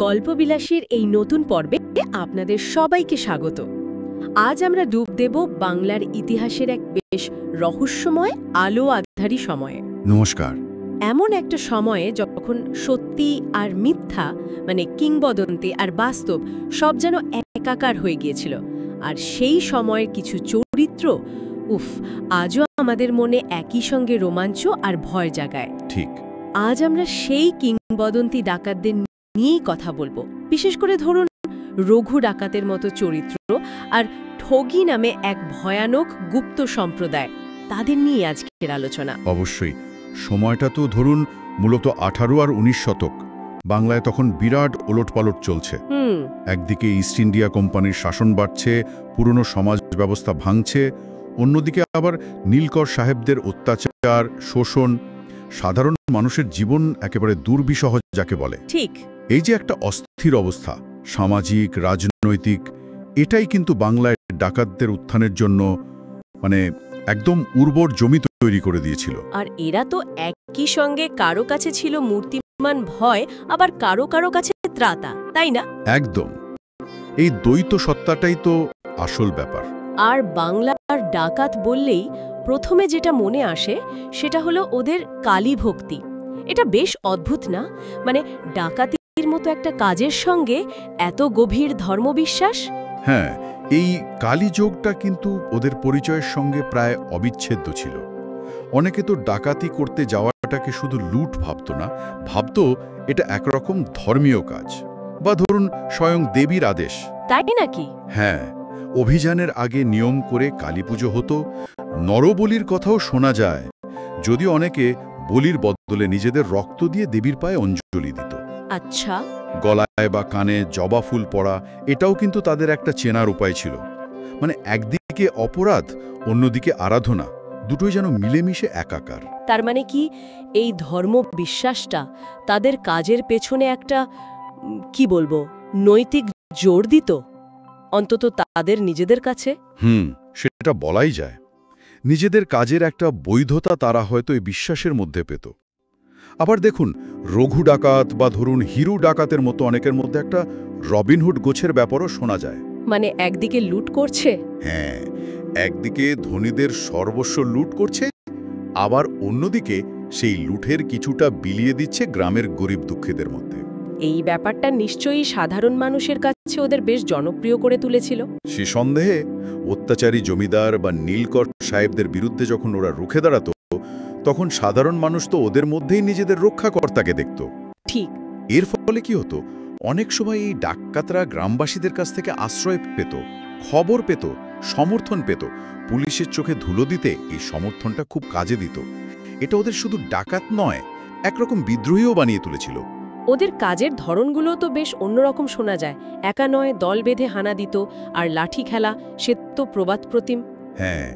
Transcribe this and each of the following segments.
গল্পবিলাসীর এই নতুন পর্বে আপনাদের সবাইকে স্বাগত। আজ আমরা ডুব দেব বাংলার ইতিহাসের এক বেশ রহস্যময় আলো আঁধারি সময়ে। নমস্কার। এমন একটা সময়ে যখন সত্যি আর মিথ্যা, মানে কিংবদন্তি আর বাস্তব, সব যেন একাকার হয়ে গিয়েছিল। আর সেই সময়ের কিছু চরিত্র আজও আমাদের মনে একই সঙ্গে রোমাঞ্চ আর ভয় জাগায়। ঠিক। আজ আমরা সেই কিংবদন্তি ডাকাতদের নিয়েই কথা বলবো। বিশেষ করে ধরুন রঘু ডাকাতের মতো চরিত্র আর ঠগী নামে এক ভয়ানক গুপ্ত সম্প্রদায়, তাদের নিয়ে আজকের আলোচনা। অবশ্যই। সময়টা তো ধরুন মূলত 18 আর 19 শতক। বাংলায় তখন বিরাট ওলটপালট চলছে। একদিকে ইস্ট ইন্ডিয়া কোম্পানির শাসন বাড়ছে, পুরনো সমাজ ব্যবস্থা ভাঙছে, অন্যদিকে আবার নীলকর সাহেবদের অত্যাচার, শোষণ, সাধারণ মানুষের জীবন একেবারে দুর্বিষহ যাকে বলে। ঠিক। এই যে একটা অস্থির অবস্থা, সামাজিক, রাজনৈতিক, এটাই কিন্তু বাংলায় ডাকাতদের উত্থানের জন্য একদম উর্বর জমি তৈরি করে দিয়েছিল। আর এরা তো একই সঙ্গে কারো কাছে ছিল মূর্তিমান ভয়, আবার কারো কারো কাছে ত্রাতা, তাই না? একদম। এই দ্বৈত সত্তাটাই তো আসল ব্যাপার। আর বাংলার ডাকাত বললেই প্রথমে যেটা মনে আসে সেটা হলো ওদের কালী ভক্তি। এটা বেশ অদ্ভুত না? ডাকাতির মতো একটা কাজের সঙ্গে এত গভীর ধর্মবিশ্বাস। হ্যাঁ, এই কালীযোগটা কিন্তু ওদের পরিচয়ের সঙ্গে প্রায় অবিচ্ছেদ্য ছিল। অনেকে তো ডাকাতি করতে যাওয়াটাকে শুধু লুট ভাবত না, ভাবত এটা একরকম ধর্মীয় কাজ, বা ধরুন স্বয়ং দেবীর আদেশ। তাই নাকি? হ্যাঁ, অভিযানের আগে নিয়ম করে কালীপুজো হতো। নরবলির কথাও শোনা যায়, যদিও অনেকে বলির বদলে নিজেদের রক্ত দিয়ে দেবীর পায়ে অঞ্জলি দিত। আচ্ছা। গলায় বা কানে জবা ফুল পরা, এটাও কিন্তু তাদের একটা চেনার উপায় ছিল। একদিকে অপরাধ, অন্যদিকে আরাধনা, দুটোই যেন মিলেমিশে একাকার। তার মানে কি এই ধর্ম বিশ্বাসটা তাদের কাজের পেছনে একটা নৈতিক জোর দিত, অন্তত তাদের নিজেদের কাছে? সেটা বলাই যায়। নিজেদের কাজের একটা বৈধতা তারা হয়তো এই বিশ্বাসের মধ্যে পেত। আবার দেখুন, রঘু ডাকাত বা ধরুন হিরু ডাকাতের মতো অনেকের মধ্যে একটা রবিনহুড গোছের ব্যাপারও শোনা যায়। একদিকে লুট করছে, হ্যাঁ, একদিকে ধনীদের সর্বস্ব লুট করছে, আবার অন্যদিকে সেই লুটের কিছুটা বিলিয়ে দিচ্ছে গ্রামের গরিব দুঃখীদের মধ্যে। এই ব্যাপারটা নিশ্চয়ই সাধারণ মানুষের কাছে ওদের বেশ জনপ্রিয় করে তুলেছিল। সে সন্দেহে অত্যাচারী জমিদার বা নীলকর সাহেবদের বিরুদ্ধে যখন ওরা রুখে দাঁড়াতো, তখন সাধারণ মানুষ তো ওদের মধ্যেই নিজেদের রক্ষাকর্তাকে দেখত। ঠিক। এর ফলে কি হতো, অনেক সময় এই ডাকাতরা গ্রামবাসীদের কাছ থেকে আশ্রয় পেত, খবর পেত, সমর্থন পেত। পুলিশের চোখে ধুলো দিতে এই সমর্থনটা খুব কাজে দিত। এটা ওদের শুধু ডাকাত নয়, একরকম বিদ্রোহীও বানিয়ে তুলেছিল। ওদের কাজের ধরনগুলো তো বেশ অন্যরকম শোনা যায়। একা নয়, দল বেঁধে হানা দিত, আর লাঠি খেলা, সে তো প্রবাদ প্রতিম। হ্যাঁ,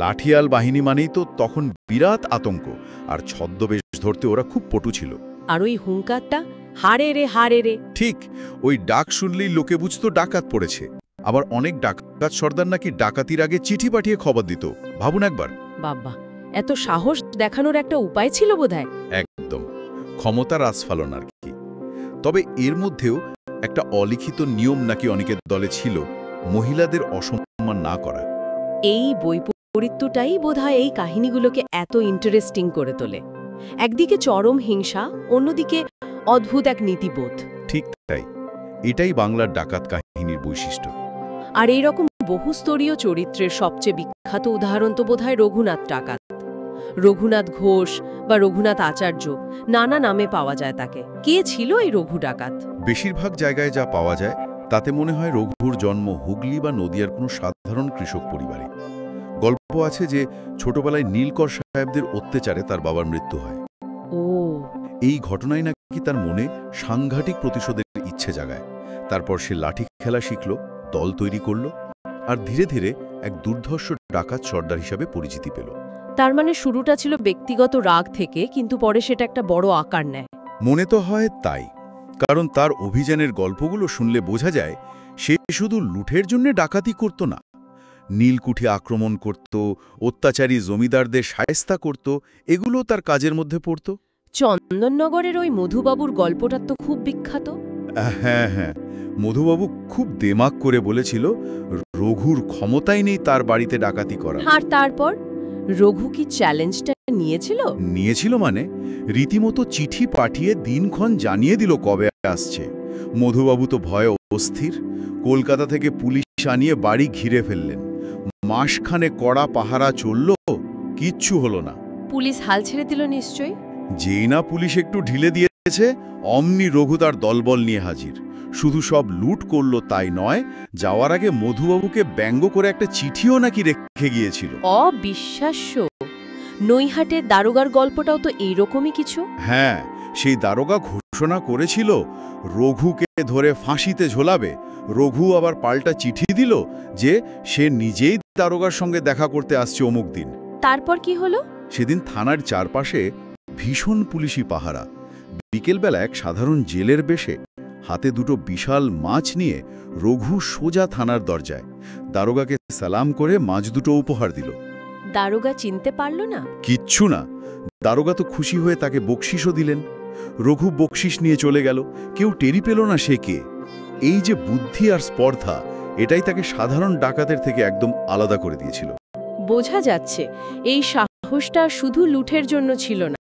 লাঠিয়াল বাহিনী মানেই তো তখন বিরাট আতঙ্ক, আর ছদ্মবেশ ধরতে ওরা খুব পটু ছিল। আর ওই হুঙ্কারটা, হারে রে হারে রে। ঠিক, ওই ডাক শুনলেই লোকে বুঝতো ডাকাত পড়েছে। আবার অনেক ডাকাত সর্দার নাকি ডাকাতির আগে চিঠি পাঠিয়ে খবর দিত। ভাবুন একবার। বাবা, এত সাহস দেখানোর একটা উপায় ছিল বোধহয়। একদম, ক্ষমতার আস্ফালন আর কি। তবে এর মধ্যেও একটা অলিখিত নিয়ম নাকি অনেকের দলে ছিল, মহিলাদের অসম্মান না করা। এই বৈপরীত্যটাই বোধহয় এই কাহিনীগুলোকে এত ইন্টারেস্টিং করে তোলে। একদিকে চরম হিংসা, অন্যদিকে অদ্ভুত এক নীতিবোধ। ঠিক তাই, এটাই বাংলার ডাকাত কাহিনীর বৈশিষ্ট্য। আর এইরকম বহুস্তরীয় চরিত্রের সবচেয়ে বিখ্যাত উদাহরণ তো বোধহয় রঘুনাথ ডাকাত। রঘুনাথ ঘোষ বা রঘুনাথ আচার্য, নানা নামে পাওয়া যায় তাকে। কে ছিল এই রঘু ডাকাত? বেশিরভাগ জায়গায় যা পাওয়া যায় তাতে মনে হয় রঘুর জন্ম হুগলি বা নদিয়ার কোনো সাধারণ কৃষক পরিবারে। গল্প আছে যে ছোটবেলায় নীলকর সাহেবদের অত্যাচারে তার বাবার মৃত্যু হয়। ও, এই ঘটনায় নাকি তার মনে সাংঘাতিক প্রতিশোধের ইচ্ছে জাগায়। তারপর সে লাঠি খেলা শিখল, দল তৈরি করল, আর ধীরে ধীরে এক দুর্ধর্ষ ডাকাত সর্দার হিসাবে পরিচিতি পেল। তার মানে শুরুটা ছিল ব্যক্তিগত রাগ থেকে, কিন্তু পরে সেটা একটা বড় আকার নেয়। মনে তো হয় তাই, কারণ তার অভিযানের গল্পগুলো শুনলে বোঝা যায় সে শুধু লুঠের জন্য ডাকাতি করত না, নীলকুঠি আক্রমণ করত, অত্যাচারী জমিদারদের শায়েস্তা করত, এগুলো তার কাজের মধ্যে পড়ত। চন্দননগরের ওই মধুবাবুর গল্পটা তো খুব বিখ্যাত। হ্যাঁ হ্যাঁ, মধুবাবু খুব দেমাক করে বলেছিল রঘুর ক্ষমতাই নেই তার বাড়িতে ডাকাতি করা। আর তারপর রঘু কি চ্যালেঞ্জটা নিয়েছিল? নিয়েছিল মানে রীতিমতো চিঠি পাঠিয়ে দিনক্ষণ জানিয়ে দিল কবে আসছে। মধুবাবু তো ভয়ে অস্থির। কলকাতা থেকে পুলিশ আনিয়ে বাড়ি ঘিরে ফেললেন। মাসখানে কড়া পাহারা চলল, কিচ্ছু হলো না। পুলিশ হাল ছেড়ে দিল নিশ্চয়ই। যেই না পুলিশ একটু ঢিলে দিয়েছে, অমনি রঘু তার দলবল নিয়ে হাজির। শুধু সব লুট করলো তাই নয়, যাওয়ার আগে মধুবাবুকে ব্যঙ্গ করে একটা চিঠিও নাকি রেখে গিয়েছিল। অবিশ্বাস্য! নৈহাটে দারোগার গল্পটাও তো এইরকমই কিছু। হ্যাঁ, সেই দারোগা ঘোষণা করেছিল রঘুকে ধরে ফাঁসিতে ঝোলাবে। রঘু আবার পাল্টা চিঠি দিল যে সে নিজেই দারোগার সঙ্গে দেখা করতে আসছে অমুক দিন। তারপর কি হলো? সেদিন থানার চারপাশে ভীষণ পুলিশি পাহারা। বিকেলবেলা এক সাধারণ জেলের বেশে হাতে দুটো বিশাল মাছ নিয়ে রঘু সোজা থানার দরজায়। দারোগাকে সালাম করে মাছ দুটো উপহার দিল। দারোগা চিনতে পারল না? কিচ্ছু না। দারোগা তো খুশি হয়ে তাকে বকশিসও দিলেন। রঘু বকশিস নিয়ে চলে গেল। কেউ টেরি পেল না সে কে। এই যে বুদ্ধি আর স্পর্ধা, এটাই তাকে সাধারণ ডাকাতের থেকে একদম আলাদা করে দিয়েছিল। বোঝা যাচ্ছে এই সাহসটা শুধু লুঠের জন্য ছিল না,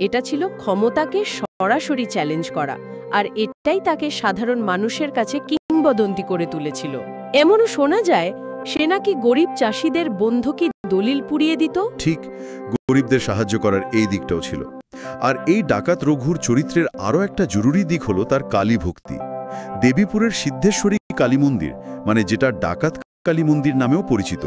এটা ছিল ক্ষমতাকে সরাসরি চ্যালেঞ্জ করা, আর এটাই তাকে সাধারণ মানুষের কাছে কিংবদন্তি করে তুলেছিল। এমনও শোনা যায় সে নাকি গরিব চাষিদের বন্ধকি দলিল পুড়িয়ে দিত। ঠিক, গরিবদের সাহায্য করার এই দিকটাও ছিল। আর এই ডাকাত রঘুর চরিত্রের আরও একটা জরুরি দিক হলো তার কালী ভক্তি। দেবীপুরের সিদ্ধেশ্বরী কালী মন্দির, মানে যেটা ডাকাত কালী মন্দির নামেও পরিচিত,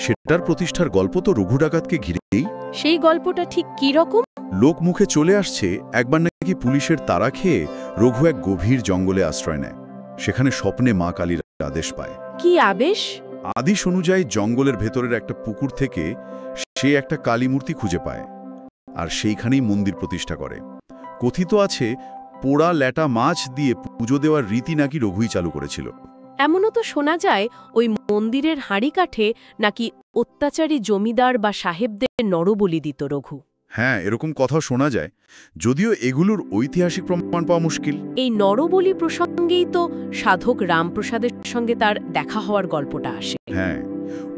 সেটার প্রতিষ্ঠার গল্প তো রঘু ডাকাতকে ঘিরেই। সেই গল্পটা ঠিক কি রকম? লোক মুখে চলে আসছে একবার নাকি পুলিশের তাড়া খেয়ে রঘু এক গভীর জঙ্গলে আশ্রয় নেয়। সেখানে স্বপ্নে মা কালীর আদেশ পায়। কি আবেশ? আদেশ অনুযায়ী জঙ্গলের ভেতরের একটা পুকুর থেকে সে একটা কালী মূর্তি খুঁজে পায়, আর সেইখানেই মন্দির প্রতিষ্ঠা করে। কথিত আছে পোড়া ল্যাটা মাছ দিয়ে পুজো দেওয়ার রীতি নাকি রঘুই চালু করেছিল। এমনও তো শোনা যায় ওই মন্দিরের হাঁড়ি কাঠে নাকি অত্যাচারী জমিদার বা সাহেবদের নরবলি দিত রঘু। হ্যাঁ, এরকম কথাও শোনা যায়, যদিও এগুলোর ঐতিহাসিক প্রমাণ পাওয়া মুশকিল। এই নরবলি প্রসঙ্গেই তো সাধক রামপ্রসাদের সঙ্গে তার দেখা হওয়ার গল্পটা আসে। হ্যাঁ,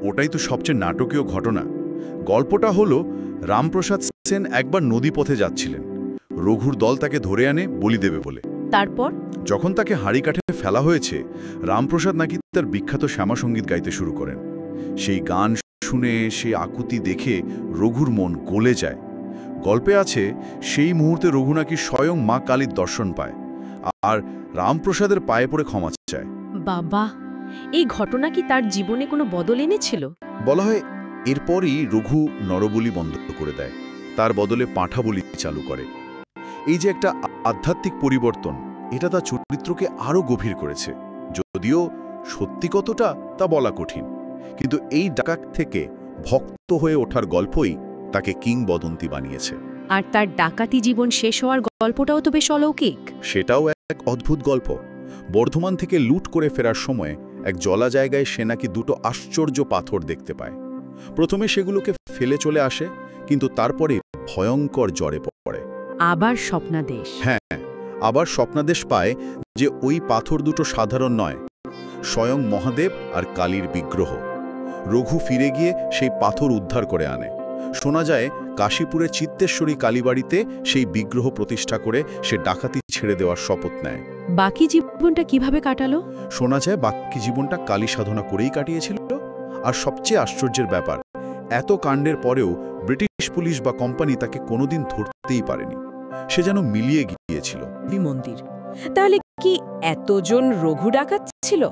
ওটাই তো সবচেয়ে নাটকীয় ঘটনা। গল্পটা হলো রামপ্রসাদ সেন একবার নদীপথে যাচ্ছিলেন। রঘুর দল তাকে ধরে আনে বলি দেবে বলে। তারপর যখন তাকে হাঁড়ি কাঠে ফেলা হয়েছে, রামপ্রসাদ নাকি তার বিখ্যাত শ্যামাসঙ্গীত গাইতে শুরু করেন। সেই গান শুনে, সেই আকুতি দেখে রঘুর মন গলে যায়। গল্পে আছে সেই মুহূর্তে রঘু নাকি স্বয়ং মা কালীর দর্শন পায় আর রামপ্রসাদের পায়ে পড়ে ক্ষমা চায়। বাবা, এই ঘটনা কি তার জীবনে কোনো বদল এনেছিল? বলা হয় এরপরই রঘু নরবলি বন্ধ করে দেয়, তার বদলে পাঁঠা বলি চালু করে। এই যে একটা আধ্যাত্মিক পরিবর্তন, এটা তার চরিত্রকে আরও গভীর করেছে। যদিও সত্যি কতটা তা বলা কঠিন, কিন্তু এই ডাকাত থেকে ভক্ত হয়ে ওঠার গল্পই তাকে কিংবদন্তি বানিয়েছে। আর তার ডাকাতি জীবন শেষ হওয়ার গল্পটাও তো বেশ অলৌকিক। সেটাও এক অদ্ভুত গল্প। বর্ধমান থেকে লুট করে ফেরার সময় এক জলা জায়গায় সে নাকি দুটো আশ্চর্য পাথর দেখতে পায়। প্রথমে সেগুলোকে ফেলে চলে আসে, কিন্তু তারপরে ভয়ঙ্কর জ্বরে পড়ে। আবার স্বপ্নাদেশ। হ্যাঁ, আবার স্বপ্নাদেশ পায় যে ওই পাথর দুটো সাধারণ নয়, স্বয়ং মহাদেব আর কালীর বিগ্রহ। রঘু ফিরে গিয়ে সেই পাথর উদ্ধার করে আনে। শোনা যায় কাশীপুরের চিত্তেশ্বরী কালীবাড়িতে সেই বিগ্রহ প্রতিষ্ঠা করে সে ডাকাতি ছেড়ে দেওয়ার শপথ নেয়। বাকি জীবনটা কিভাবে কাটালো? শোনা যায় বাকি জীবনটা কালী সাধনা করেই কাটিয়েছিল। আর সবচেয়ে আশ্চর্যের ব্যাপার, এত কাণ্ডের পরেও ব্রিটিশ পুলিশ বা কোম্পানি তাকে কোনোদিন ধরতেই পারেনি। সে যেন মিলিয়ে গিয়েছিল। মন্দির তাহলে কি এতজন রঘু ডাকাত ছিল,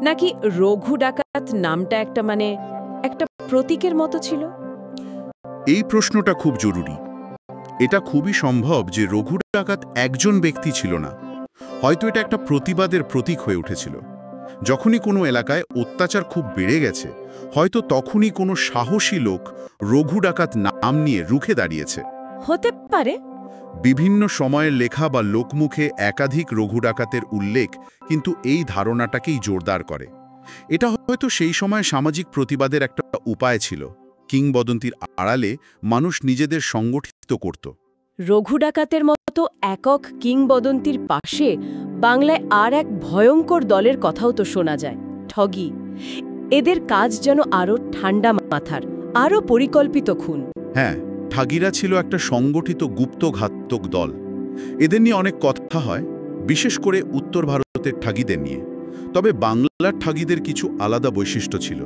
নাকি রঘু ডাকাত নামটা একটা প্রতীকের মতো ছিল? এই প্রশ্নটা খুব জরুরি। এটা খুবই সম্ভব যে রঘু ডাকাত একজন ব্যক্তি ছিল না, হয়তো এটা একটা প্রতিবাদের প্রতীক হয়ে উঠেছিল। যখনই কোনো এলাকায় অত্যাচার খুব বেড়ে গেছে, হয়তো তখনই কোনো সাহসী লোক রঘু ডাকাত নাম নিয়ে রুখে দাঁড়িয়েছে। হতে পারে। বিভিন্ন সময়ের লেখা বা লোকমুখে একাধিক রঘু ডাকাতের উল্লেখ কিন্তু এই ধারণাটাকেই জোরদার করে। এটা হয়তো সেই সময় সামাজিক প্রতিবাদের একটা উপায় ছিল। কিংবদন্তির আড়ালে মানুষ নিজেদের সংগঠিত করত। রঘু ডাকাতের মতো মতো একক কিংবদন্তির পাশে বাংলায় আর এক ভয়ঙ্কর দলের কথাও তো শোনা যায়, ঠগী। এদের কাজ যেন আরও ঠান্ডা মাথার, আরও পরিকল্পিত খুন। হ্যাঁ, ঠাগিরা ছিল একটা সংগঠিত গুপ্ত ঘাতক দল। এদের নিয়ে অনেক কথা হয়, বিশেষ করে উত্তর ভারতের ঠাগিদের নিয়ে। তবে বাংলার ঠাগিদের কিছু আলাদা বৈশিষ্ট্য ছিল।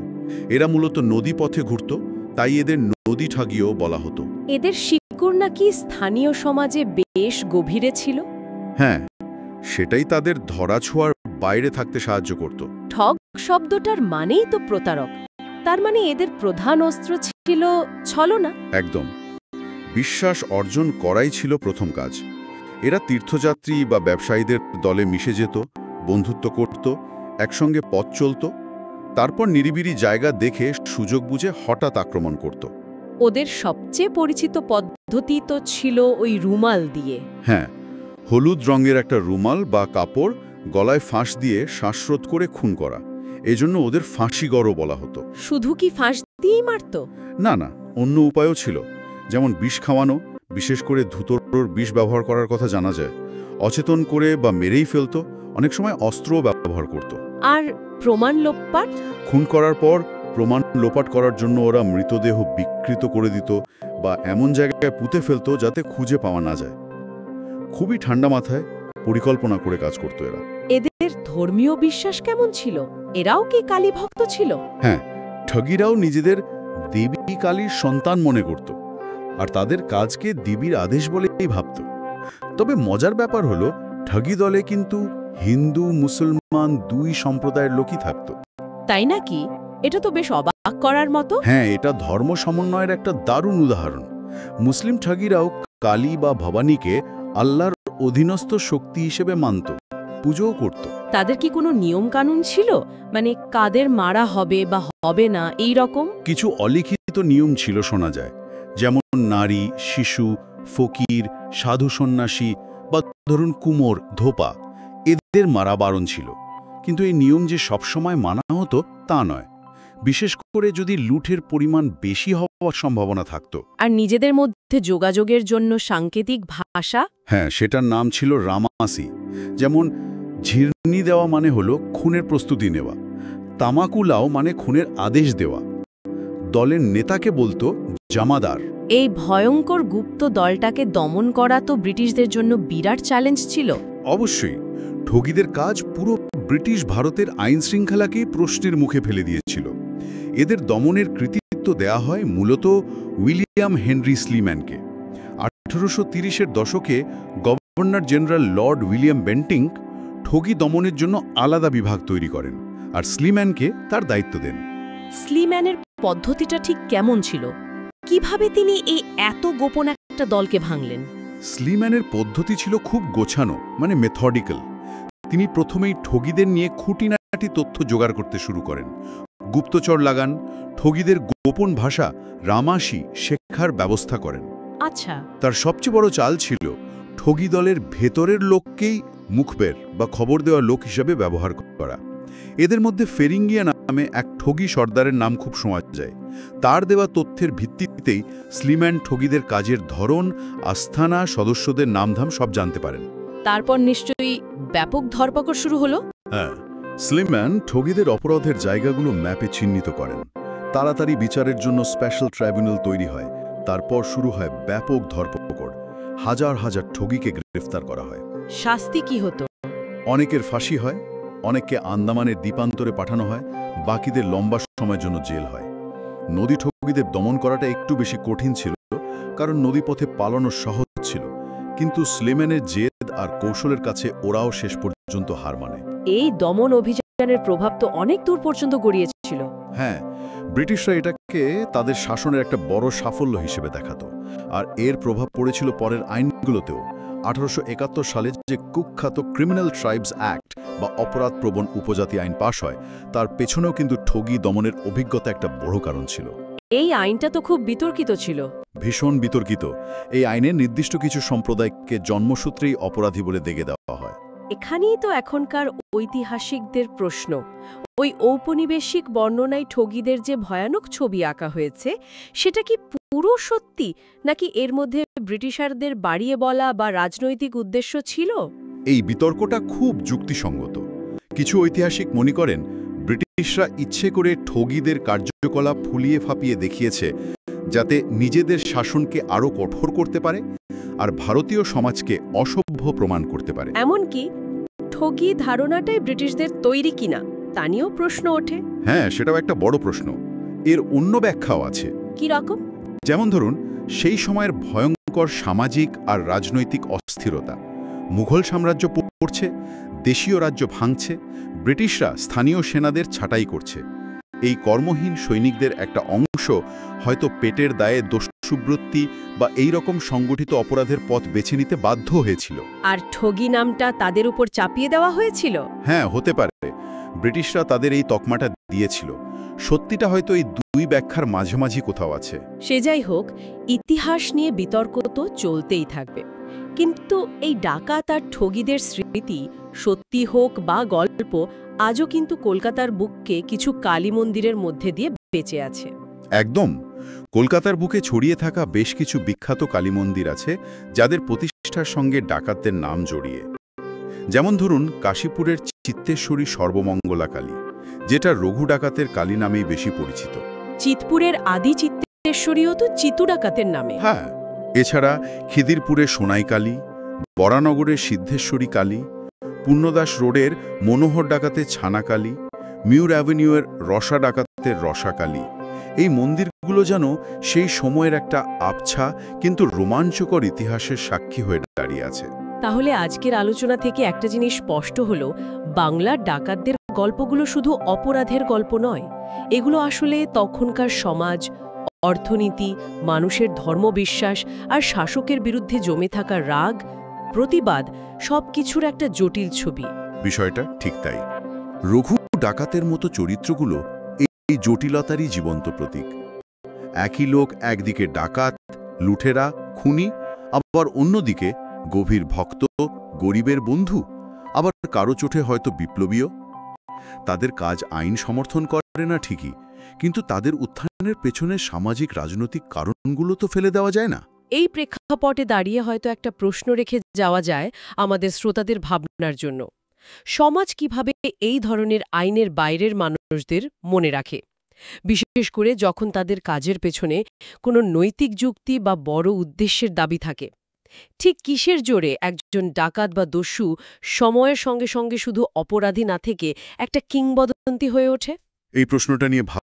এরা মূলত নদী পথে ঘুরত, তাই এদের নদী ঠাগিও বলা হতো। এদের শিকড় নাকি স্থানীয় সমাজে বেশ গভীরে ছিল। হ্যাঁ, সেটাই তাদের ধরাছোঁয়ার বাইরে থাকতে সাহায্য করত। ঠগ শব্দটার মানেই তো প্রতারক। তার মানে এদের প্রধান অস্ত্র ছিল ছলনা। একদম। বিশ্বাস অর্জন করাই ছিল প্রথম কাজ। এরা তীর্থযাত্রী বা ব্যবসায়ীদের দলে মিশে যেত, বন্ধুত্ব করত, একসঙ্গে পথ চলত, তারপর নিরিবিলি জায়গা দেখে সুযোগ বুঝে হঠাৎ আক্রমণ করত। ওদের সবচেয়ে পরিচিত পদ্ধতি তো ছিল ওই রুমাল দিয়ে। হ্যাঁ, হলুদ রঙের একটা রুমাল বা কাপড় গলায় ফাঁস দিয়ে শ্বাসরোধ করে খুন করা। এজন্য ওদের ফাঁসিগড়ও বলা হতো। শুধু কি ফাঁস দিয়েই মারত? না না, অন্য উপায়ও ছিল। যেমন বিষ খাওয়ানো, বিশেষ করে ধুতোর বিষ ব্যবহার করার কথা জানা যায়। অচেতন করে বা মেরেই ফেলত, অনেক সময় অস্ত্রও ব্যবহার করত। আর প্রমাণ লোপাট? খুন করার পর প্রমাণ লোপাট করার জন্য ওরা মৃতদেহ বিকৃত করে দিত বা এমন জায়গায় পুঁতে ফেলত যাতে খুঁজে পাওয়া না যায়। খুবই ঠান্ডা মাথায় পরিকল্পনা করে কাজ করত এরা। এদের ধর্মীয় বিশ্বাস কেমন ছিল? এরাও কি কালী ভক্ত ছিল? হ্যাঁ, ঠগিরাও নিজেদের দেবী কালীর সন্তান মনে করত, আর তাদের কাজকে দেবীর আদেশ বলেই ভাবত। তবে মজার ব্যাপার হলো, ঠগি দলে কিন্তু হিন্দু মুসলমান দুই সম্প্রদায়ের লোকই থাকত। তাই নাকি? এটা তো বেশ অবাক করার মতো। হ্যাঁ, এটা ধর্ম সমন্বয়ের একটা দারুণ উদাহরণ। মুসলিম ঠগিরাও কালী বা ভবানীকে আল্লাহর অধীনস্থ শক্তি হিসেবে মানত, পুজোও করত। তাদের কি কোনো নিয়ম কানুন ছিল? মানে কাদের মারা হবে বা হবে না এই রকম? কিছু অলিখিত নিয়ম ছিল শোনা যায়, যেমন নারী, শিশু, ফকির, সাধু সন্ন্যাসী বা ধরুন কুমোর, ধোপা, এদের মারা বারণ ছিল। কিন্তু এই নিয়ম যে সবসময় মানা হতো তা নয়, বিশেষ করে যদি লুঠের পরিমাণ বেশি হওয়ার সম্ভাবনা থাকত। আর নিজেদের মধ্যে যোগাযোগের জন্য সাংকেতিক ভাষা? হ্যাঁ, সেটার নাম ছিল রামাসি। যেমন ঝিরনি দেওয়া মানে হলো খুনের প্রস্তুতি নেওয়া, তামাকুলাও মানে খুনের আদেশ দেওয়া। দলের নেতাকে বলতো জামাদার। এই ভয়ঙ্কর গুপ্ত দলটাকে দমন করা তো ব্রিটিশদের জন্য বিরাট চ্যালেঞ্জ ছিল। অবশ্যই, ঠগিদের কাজ পুরো ব্রিটিশ ভারতের আইন শৃঙ্খলাকেই প্রশ্নের মুখে ফেলে দিয়েছিল। এদের দমনের কৃতিত্ব দেয়া হয় মূলত উইলিয়াম হেনরি স্লিম্যানকে। 1830-এর দশকে governor general Lord William Bentinck ঠগি দমনের জন্য আলাদা বিভাগ তৈরি করেন আর স্লিম্যানকে তার দায়িত্ব দেন। স্লিম্যানের পদ্ধতিটা ঠিক কেমন ছিল? কিভাবে তিনি এই এত গোপন একটা দলকে ভাঙলেন? স্লিম্যানের পদ্ধতি ছিল খুব গোছানো, মানে মেথডিক্যাল। তিনি প্রথমেই ঠগিদের নিয়ে খুঁটিনাটি তথ্য জোগাড় করতে শুরু করেন, গুপ্তচর লাগান, ঠগিদের গোপন ভাষা রামাসি শেখার ব্যবস্থা করেন। আচ্ছা। তার সবচেয়ে বড় চাল ছিল ঠগি দলের ভেতরের লোককেই মুখবের বা খবর দেওয়া লোক হিসাবে ব্যবহার করা। এদের মধ্যে ফেরিঙ্গিয়া নামে এক ঠগি সর্দারের নাম খুব শোনা যায়। তার দেওয়া তথ্যের ভিত্তিতেই স্লিম্যান ঠগিদের কাজের ধরন, আস্থানা, সদস্যদের নামধাম সব জানতে পারেন। তারপর নিশ্চয়ই ব্যাপক ধরপাকড় শুরু হলো। হ্যাঁ, স্লিম্যান ঠগিদের অপরাধের জায়গাগুলো ম্যাপে চিহ্নিত করেন। তাড়াতাড়ি বিচারের জন্য স্পেশাল ট্রাইব্যুনাল তৈরি হয়। তারপর শুরু হয় ব্যাপক ধরপাকড়। হাজার হাজার ঠগিকে গ্রেফতার করা হয়। শাস্তি কি হতো? অনেকের ফাঁসি হয়, অনেককে আন্দামানের দ্বীপান্তরে পাঠানো হয়, বাকিদের লম্বা সময়ের জন্য জেল হয়। নদী ঠগিদের দমন করাটা একটু বেশি কঠিন ছিল, কারণ নদীপথে পালানো সহজ ছিল। কিন্তু স্লিম্যানের জেদ আর কৌশলের কাছে ওরাও শেষ পর্যন্ত হার মানে। এই দমন অভিযানের প্রভাব তো অনেক দূর পর্যন্ত গড়িয়েছিল। হ্যাঁ, ব্রিটিশরা এটাকে তাদের শাসনের একটা বড় সাফল্য হিসেবে দেখাতো। আর এর প্রভাব পড়েছিল পরের আইনগুলোতেও। 1871 সালে যে কুখ্যাত ক্রিমিনাল ট্রাইবস অ্যাক্ট বা অপরাধপ্রবণ উপজাতি আইন পাশ হয়, তার পেছনেও কিন্তু ঠগি দমনের অভিজ্ঞতা একটা বড় কারণ ছিল। এই আইনটা তো খুব বিতর্কিত ছিল। ভীষণ বিতর্কিত। এই আইনে নির্দিষ্ট কিছু সম্প্রদায়কে জন্মসূত্রেই অপরাধী বলে দেখে দেওয়া হয়। এখানেই তো এখনকার ঐতিহাসিকদের প্রশ্ন, ওই ঔপনিবেশিক বর্ণনায় ঠগীদের যে ভয়ানক ছবি আঁকা হয়েছে সেটা কি পুরো সত্যি, নাকি এর মধ্যে ব্রিটিশারদের বাড়িয়ে বলা বা রাজনৈতিক উদ্দেশ্য ছিল? এই বিতর্কটা খুব যুক্তিসঙ্গত। কিছু ঐতিহাসিক মনে করেন ব্রিটিশরা ইচ্ছে করে ঠগীদের কার্যকলাপ ফুলিয়ে ফাঁপিয়ে দেখিয়েছে, যাতে নিজেদের শাসনকে আরও কঠোর করতে পারে আর ভারতীয় সমাজকে অসভ্য প্রমাণ করতে পারে। এমনকি ঠগী ধারণাটাই ব্রিটিশদের তৈরি কিনা তা নিয়েও প্রশ্ন ওঠে। হ্যাঁ, সেটাও একটা বড় প্রশ্ন। এর অন্য ব্যাখ্যাও আছে। কি রকম? যেমন ধরুন, সেই সময়ের ভয়ঙ্কর সামাজিক আর রাজনৈতিক অস্থিরতা। মুঘল সাম্রাজ্য পড়ছে, দেশীয় রাজ্য ভাঙছে, ব্রিটিশরা স্থানীয় সেনাদের ছাঁটাই করছে। এই কর্মহীন সৈনিকদের একটা অংশ হয়তো পেটের দায়ে দস্যুবৃত্তি বা এই রকম সংগঠিত অপরাধের পথ বেছে নিতে বাধ্য হয়েছিল। আর ঠগী নামটা তাদের উপর চাপিয়ে দেওয়া হয়েছিল? হ্যাঁ, হতে পারে। ব্রিটিশরা তাদের এই তকমাটা দিয়েছিল। সত্যিটা হয়তো এই দুই ব্যাখ্যার মাঝামাঝি কোথাও আছে। সে যাই হোক, ইতিহাস নিয়ে বিতর্ক তো চলতেই থাকবে। কিন্তু এই ডাকাত আর ঠগীদের স্মৃতি, সত্যি হোক বা গল্প, আজও কিন্তু কলকাতার বুককে কিছু কালী মন্দিরের মধ্যে দিয়ে বেঁচে আছে। একদম। কলকাতার বুকে ছড়িয়ে থাকা বেশ কিছু বিখ্যাত কালী মন্দির আছে, যাদের প্রতিষ্ঠার সঙ্গে ডাকাতদের নাম জড়িয়ে। যেমন ধরুন কাশীপুরের চিত্তেশ্বরী সর্বমঙ্গলা কালী, যেটা রঘু ডাকাতের কালী নামেই বেশি পরিচিত। চিতপুরের আদি চিত্তেশ্বরীও তো চিতু ডাকাতের নামে। হ্যাঁ, এছাড়া খিদিরপুরের সোনাই কালী, বরানগরের সিদ্ধেশ্বরী কালী, পূর্ণদাস রোডের মনোহর ডাকাতের ছানা কালী, মিউর অ্যাভিনিউয়ের রসা ডাকাতের রসা কালী। এই মন্দিরগুলো যেন সেই সময়ের একটা আবছা কিন্তু রোমাঞ্চকর ইতিহাসের সাক্ষী হয়ে দাঁড়িয়ে আছে। তাহলে আজকের আলোচনা থেকে একটা জিনিস স্পষ্ট হলো, বাংলার ডাকাতদের গল্পগুলো শুধু অপরাধের গল্প নয়, এগুলো আসলে তখনকার সমাজ, অর্থনীতি, মানুষের ধর্মবিশ্বাস আর শাসকের বিরুদ্ধে জমে থাকা রাগ, প্রতিবাদ, সবকিছুর একটা জটিল ছবি। বিষয়টা ঠিক তাই। রঘু ডাকাতের মতো চরিত্রগুলো এই জটিলতারই জীবন্ত প্রতীক। একই লোক একদিকে ডাকাত, লুঠেরা, খুনি, আবার অন্যদিকে গভীর ভক্ত, গরিবের বন্ধু, আবার কারো চোখে হয়তো বিপ্লবীও। তাদের কাজ আইন সমর্থন করে না ঠিকই, কিন্তু তাদের উত্থানের পেছনে সামাজিক রাজনৈতিক কারণগুলো তো ফেলে দেওয়া যায় না। এই প্রেক্ষাপটে দাঁড়িয়ে হয়তো একটা প্রশ্ন রেখে যাওয়া যায় আমাদের শ্রোতাদের ভাবনার জন্য। সমাজ কিভাবে এই ধরনের আইনের বাইরের মানুষদের মনে রাখে, বিশেষ করে যখন তাদের কাজের পেছনে কোনো নৈতিক যুক্তি বা বড় উদ্দেশ্যের দাবি থাকে? ঠিক কিসের জোরে একজন ডাকাত বা দস্যু সময়ের সঙ্গে সঙ্গে শুধু অপরাধী না থেকে একটা কিংবদন্তি হয়ে ওঠে? এই প্রশ্নটা নিয়ে